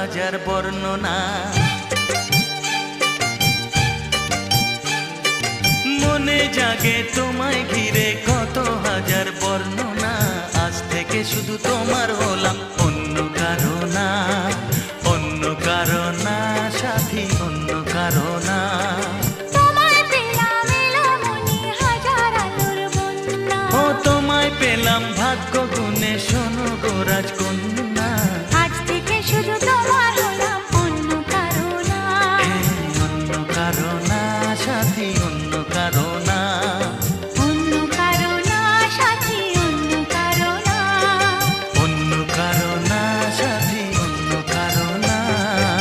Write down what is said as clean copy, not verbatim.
হাজার বর্ণনা। মনে জাগে তোমায় ঘিরে কত হাজার বর্ণনা। আজ থেকে শুধু তোমার হলাম, অন্য কারো না, অন্য কারো না সাথী, অন্য কারো না। ও তোমায় পেলাম ভাগ্য গুণে, শোনো গো রাজ